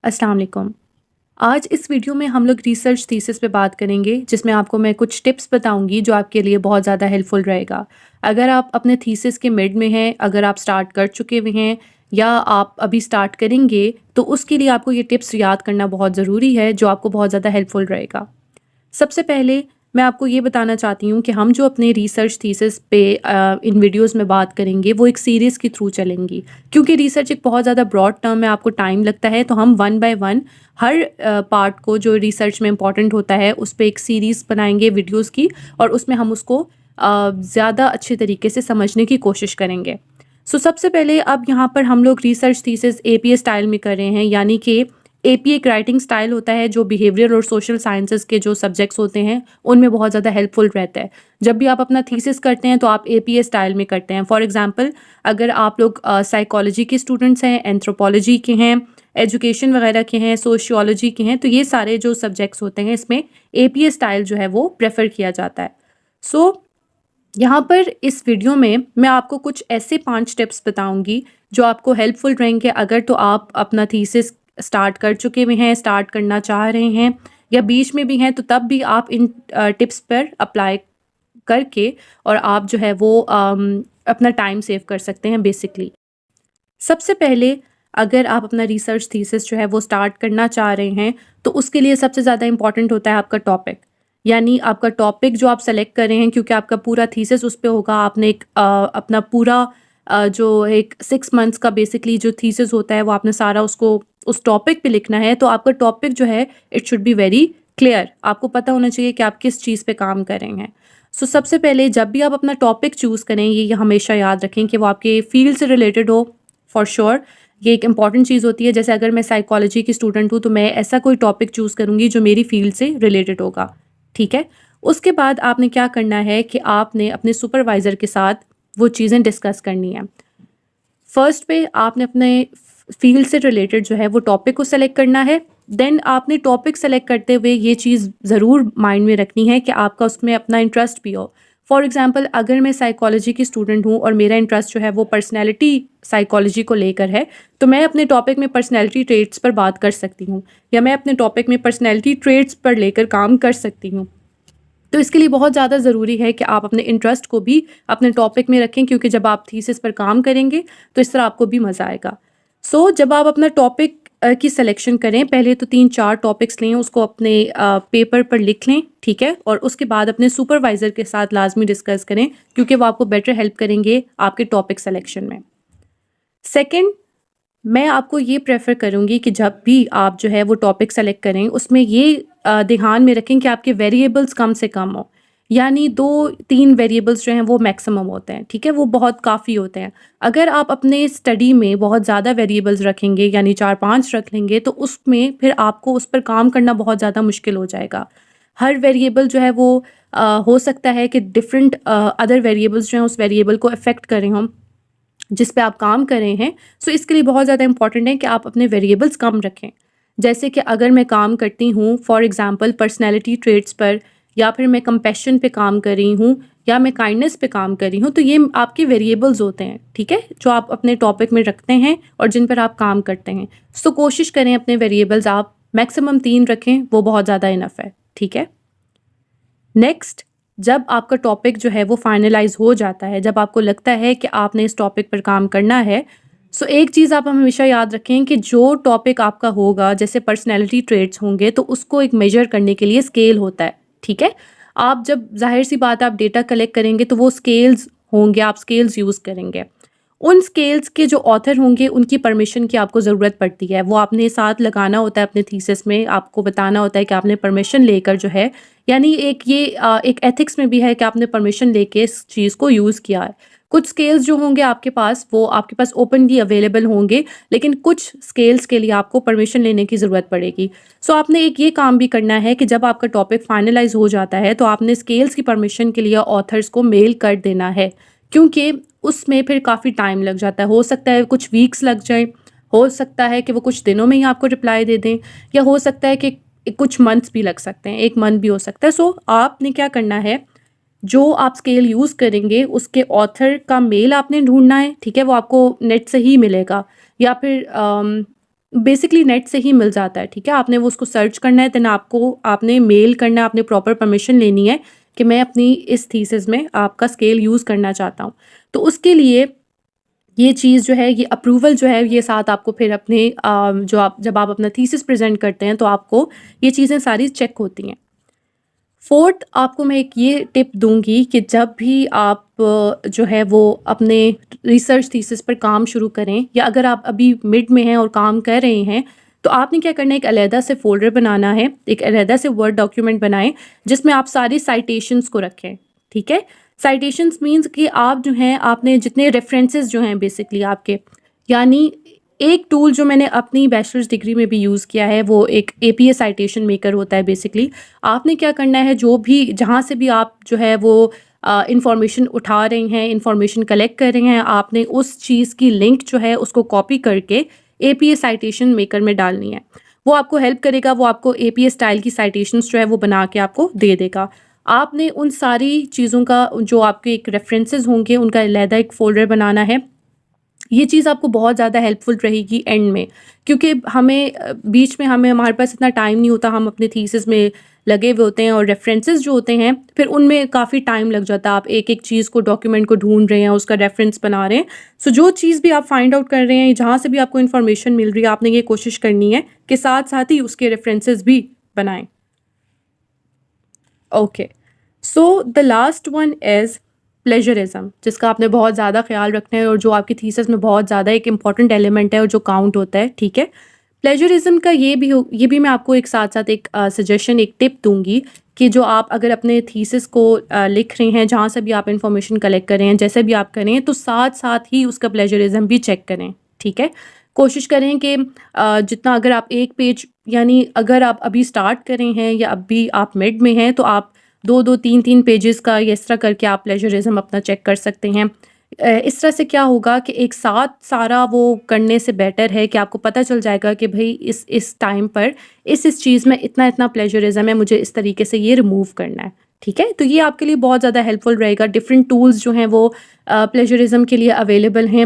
अस्सलाम वालेकुम। आज इस वीडियो में हम लोग रिसर्च थीसिस पे बात करेंगे जिसमें आपको मैं कुछ टिप्स बताऊंगी जो आपके लिए बहुत ज़्यादा हेल्पफुल रहेगा। अगर आप अपने थीसिस के मिड में हैं, अगर आप स्टार्ट कर चुके हुए हैं या आप अभी स्टार्ट करेंगे तो उसके लिए आपको ये टिप्स याद करना बहुत ज़रूरी है जो आपको बहुत ज़्यादा हेल्पफुल रहेगा। सबसे पहले मैं आपको ये बताना चाहती हूँ कि हम जो अपने रिसर्च थीसिस पे इन वीडियोस में बात करेंगे वो एक सीरीज़ के थ्रू चलेंगी। क्योंकि रिसर्च एक बहुत ज़्यादा ब्रॉड टर्म है, आपको टाइम लगता है, तो हम one by one her part को जो रिसर्च में इम्पॉर्टेंट होता है उस पे एक सीरीज़ बनाएंगे वीडियोस की, और उसमें हम उसको ज़्यादा अच्छे तरीके से समझने की कोशिश करेंगे। सबसे पहले अब यहाँ पर हम लोग रिसर्च थीसिस एपीए स्टाइल में कर रहे हैं, यानी कि एपीए एक राइटिंग स्टाइल होता है जो बिहेवियर और सोशल साइंसेस के जो सब्जेक्ट्स होते हैं उनमें बहुत ज़्यादा हेल्पफुल रहता है। जब भी आप अपना थीसिस करते हैं तो आप एपीए स्टाइल में करते हैं। फॉर एग्जांपल, अगर आप लोग साइकोलॉजी के स्टूडेंट्स हैं, एंथ्रोपोलॉजी के हैं, एजुकेशन वगैरह के हैं, सोशियोलॉजी के हैं, तो ये सारे जो सब्जेक्ट्स होते हैं इसमें एपीए स्टाइल जो है वो प्रेफर किया जाता है। सो यहाँ पर इस वीडियो में मैं आपको कुछ ऐसे 5 टिप्स बताऊँगी जो आपको हेल्पफुल रहेंगे अगर तो आप अपना थीसिस स्टार्ट कर चुके हुए हैं, स्टार्ट करना चाह रहे हैं या बीच में भी हैं, तो तब भी आप इन टिप्स पर अप्लाई करके और आप जो है वो अपना टाइम सेव कर सकते हैं बेसिकली। सबसे पहले, अगर आप अपना रिसर्च थीसिस जो है वो स्टार्ट करना चाह रहे हैं, तो उसके लिए सबसे ज़्यादा इम्पॉर्टेंट होता है आपका टॉपिक। यानी आपका टॉपिक जो आप सेलेक्ट कर रहे हैं, क्योंकि आपका पूरा थीसिस उस पे होगा। आपने एक अपना पूरा जो एक 6 मंथ्स का बेसिकली जो थीसिस होता है वो आपने सारा उसको उस टॉपिक पे लिखना है। तो आपका टॉपिक जो है it should be very clear. आपको पता होना चाहिए कि आप किस चीज़ पे काम कर रहे हैं। सबसे पहले जब भी आप अपना टॉपिक चूज़ करें, ये हमेशा याद रखें कि वो आपके फील्ड से रिलेटेड हो। फॉर श्योर ये एक इम्पॉर्टेंट चीज़ होती है। जैसे अगर मैं साइकोलॉजी की स्टूडेंट हूँ तो मैं ऐसा कोई टॉपिक चूज़ करूँगी जो मेरी फील्ड से रिलेटेड होगा, ठीक है? उसके बाद आपने क्या करना है कि आपने अपने सुपरवाइज़र के साथ वो चीज़ें डिस्कस करनी है। फर्स्ट पे आपने अपने फील्ड से रिलेटेड जो है वो टॉपिक को सेलेक्ट करना है। देन आपने टॉपिक सेलेक्ट करते हुए ये चीज़ ज़रूर माइंड में रखनी है कि आपका उसमें अपना इंटरेस्ट भी हो। फॉर एग्जांपल, अगर मैं साइकोलॉजी की स्टूडेंट हूँ और मेरा इंटरेस्ट जो है वो पर्सनैलिटी साइकोलॉजी को लेकर है, तो मैं अपने टॉपिक में पर्सनैलिटी ट्रेट्स पर बात कर सकती हूँ, या मैं अपने टॉपिक में पर्सनैलिटी ट्रेट्स पर लेकर काम कर सकती हूँ। तो इसके लिए बहुत ज़्यादा ज़रूरी है कि आप अपने इंटरेस्ट को भी अपने टॉपिक में रखें, क्योंकि जब आप थीसिस पर काम करेंगे तो इस तरह आपको भी मज़ा आएगा। जब आप अपना टॉपिक की सिलेक्शन करें, पहले तो 3-4 टॉपिक्स लें, उसको अपने पेपर पर लिख लें, ठीक है? और उसके बाद अपने सुपरवाइज़र के साथ लाज़मी डिस्कस करें, क्योंकि वो आपको बेटर हेल्प करेंगे आपके टॉपिक सिलेक्शन में। सेकंड, मैं आपको ये प्रेफ़र करूँगी कि जब भी आप जो है वो टॉपिक सेलेक्ट करें, उसमें ये ध्यान में रखें कि आपके वेरिएबल्स कम से कम हों। यानी 2-3 वेरिएबल्स जो हैं वो मैक्सिमम होते हैं, ठीक है? वो बहुत काफ़ी होते हैं। अगर आप अपने स्टडी में बहुत ज़्यादा वेरिएबल्स रखेंगे, यानी 4-5 रख लेंगे, तो उसमें फिर आपको उस पर काम करना बहुत ज़्यादा मुश्किल हो जाएगा। हर वेरिएबल जो है वो हो सकता है कि डिफरेंट अदर वेरिएबल्स जो हैं उस वेरिएबल को अफ़ेक्ट करें हम, जिस पे आप काम कर रहे हैं। इसके लिए बहुत ज़्यादा इंपॉर्टेंट है कि आप अपने वेरिएबल्स कम रखें। जैसे कि अगर मैं काम करती हूँ फॉर एग्ज़ाम्पल पर्सनैलिटी ट्रेट्स पर, या फिर मैं कंपैशन पे काम कर रही हूँ, या मैं काइंडनेस पे काम कर रही हूँ, तो ये आपके वेरिएबल्स होते हैं, ठीक है? जो आप अपने टॉपिक में रखते हैं और जिन पर आप काम करते हैं। कोशिश करें अपने वेरिएबल्स आप मैक्सिमम 3 रखें, वो बहुत ज़्यादा इनफ है, ठीक है? नेक्स्ट, जब आपका टॉपिक जो है वो फाइनलाइज़ हो जाता है, जब आपको लगता है कि आपने इस टॉपिक पर काम करना है, एक चीज़ आप हमेशा याद रखें कि जो टॉपिक आपका होगा, जैसे पर्सनैलिटी ट्रेट्स होंगे, तो उसको एक मेज़र करने के लिए स्केल होता है, ठीक है? आप जब ज़ाहिर-सी बात है आप डेटा कलेक्ट करेंगे तो वो स्केल्स होंगे, आप स्केल्स यूज़ करेंगे। उन स्केल्स के जो ऑथर होंगे उनकी परमिशन की आपको ज़रूरत पड़ती है। वो आपने साथ लगाना होता है अपने थीसिस में, आपको बताना होता है कि आपने परमिशन लेकर जो है, यानी एक ये एक एथिक्स में भी है कि आपने परमिशन लेके इस चीज़ को यूज़ किया है। कुछ स्केल्स जो होंगे आपके पास वो आपके पास ओपनली अवेलेबल होंगे, लेकिन कुछ स्केल्स के लिए आपको परमिशन लेने की ज़रूरत पड़ेगी। आपने एक ये काम भी करना है कि जब आपका टॉपिक फाइनलाइज़ हो जाता है तो आपने स्केल्स की परमिशन के लिए ऑथर्स को मेल कर देना है, क्योंकि उसमें फिर काफ़ी टाइम लग जाता है। हो सकता है कुछ वीक्स लग जाएँ, हो सकता है कि वो कुछ दिनों में ही आपको रिप्लाई दे दें, या हो सकता है कि कुछ मंथ्स भी लग सकते हैं, 1 मंथ भी हो सकता है। आपने क्या करना है, जो आप स्केल यूज़ करेंगे उसके ऑथर का मेल आपने ढूँढना है, ठीक है? वो आपको नेट से ही मिलेगा, या फिर बेसिकली नेट से ही मिल जाता है, ठीक है? आपने वो उसको सर्च करना है, देन आपने मेल करना है, आपने प्रॉपर परमिशन लेनी है कि मैं अपनी इस थीसिस में आपका स्केल यूज़ करना चाहता हूँ। तो उसके लिए ये चीज़ जो है, ये अप्रूवल जो है, ये साथ आपको फिर अपने जो आप जब आप अपना थीसिस प्रेज़ेंट करते हैं तो आपको ये चीज़ें सारी चेक होती हैं। फोर्थ, आपको मैं एक ये टिप दूँगी कि जब भी आप जो है वो अपने रिसर्च थीसिस पर काम शुरू करें, या अगर आप अभी मिड में हैं और काम कर रहे हैं, तो आपने क्या करना है, एक अलहदा से फ़ोल्डर बनाना है, एक अलहदा से वर्ड डॉक्यूमेंट बनाएँ जिसमें आप सारी साइटेशंस को रखें, ठीक है? साइटेशंस मीन्स कि आप जो हैं, आपने जितने रेफ़रेंसेस जो हैं बेसिकली आपके, यानी एक टूल जो मैंने अपनी बैचलर्स डिग्री में भी यूज़ किया है, वो एक एपीए साइटेशन मेकर होता है बेसिकली। आपने क्या करना है, जो भी जहाँ से भी आप जो है वो इंफॉर्मेशन उठा रहे हैं, इंफॉर्मेशन कलेक्ट कर रहे हैं, आपने उस चीज़ की लिंक जो है उसको कॉपी करके एपीए साइटेशन मेकर में डालनी है। वो आपको हेल्प करेगा, वो आपको एपीए स्टाइल की साइटेशंस जो है वो बना के आपको दे देगा। आपने उन सारी चीज़ों का, जो आपके एक रेफरेंसेस होंगे, उनका अलहदा एक फ़ोल्डर बनाना है। ये चीज़ आपको बहुत ज़्यादा हेल्पफुल रहेगी एंड में, क्योंकि बीच में हमारे पास इतना टाइम नहीं होता, हम अपने थीसिस में लगे हुए होते हैं और रेफरेंसेस जो होते हैं फिर उनमें काफ़ी टाइम लग जाता है। आप एक-एक चीज़ को, डॉक्यूमेंट को ढूँढ रहे हैं, उसका रेफरेंस बना रहे हैं। सो जो चीज़ भी आप फाइंड आउट कर रहे हैं, जहाँ से भी आपको इन्फॉर्मेशन मिल रही है, आपने ये कोशिश करनी है कि साथ-साथ ही उसके रेफरेंसेस भी बनाएँ। Okay, so the last one is plagiarism, जिसका आपने बहुत ज़्यादा ख्याल रखना है और जो आपकी थीसिस में बहुत ज़्यादा एक इम्पॉर्टेंट एलिमेंट है और जो काउंट होता है, ठीक है? प्लेजरिज्म का ये भी मैं आपको एक साथ-साथ एक सजेशन, एक टिप दूँगी कि जो आप अगर अपने थीसिस को लिख रहे हैं, जहाँ से भी आप इन्फॉर्मेशन कलेक्ट कर रहे हैं, जैसे भी आप करें, तो साथ-साथ ही उसका प्लेजरिज्म भी चेक करें, ठीक है? कोशिश करें कि जितना, अगर आप एक पेज, यानी अगर आप अभी स्टार्ट कर रहे हैं या अभी आप मिड में हैं, तो आप 2-2 3-3 पेजेस का इस तरह करके आप प्लेजरिज्म अपना चेक कर सकते हैं। इस तरह से क्या होगा कि एक साथ सारा वो करने से बेटर है कि आपको पता चल जाएगा कि भई इस टाइम पर इस चीज़ में इतना-इतना प्लेजरिज्म है, मुझे इस तरीके से ये रिमूव करना है, ठीक है? तो ये आपके लिए बहुत ज़्यादा हेल्पफुल रहेगा। डिफरेंट टूल्स जो हैं वो प्लेजरिज्म के लिए अवेलेबल हैं।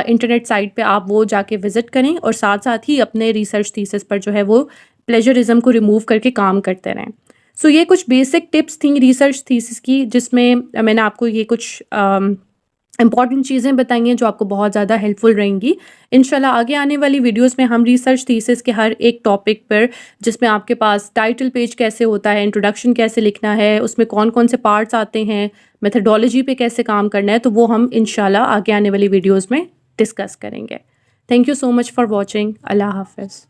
इंटरनेट साइट पे आप वो जाके विज़िट करें और साथ-साथ ही अपने रिसर्च थीसिस पर जो है वो प्लेजरिज्म को रिमूव करके काम करते रहें। सो ये कुछ बेसिक टिप्स थी रिसर्च थीसिस की, जिसमें मैंने आपको ये कुछ इम्पॉर्टेंट चीज़ें बताई हैं जो आपको बहुत ज़्यादा हेल्पफुल रहेंगी। इंशाल्लाह आगे आने वाली वीडियोस में हम रिसर्च थीसिस के हर एक टॉपिक पर, जिसमें आपके पास टाइटल पेज कैसे होता है, इंट्रोडक्शन कैसे लिखना है, उसमें कौन-कौन से पार्ट्स आते हैं, मेथोडोलॉजी पे कैसे काम करना है, तो वो हम इंशाल्लाह आगे आने वाली वीडियोस में डिस्कस करेंगे। Thank you so much for watching. अल्लाह हाफ़िज़।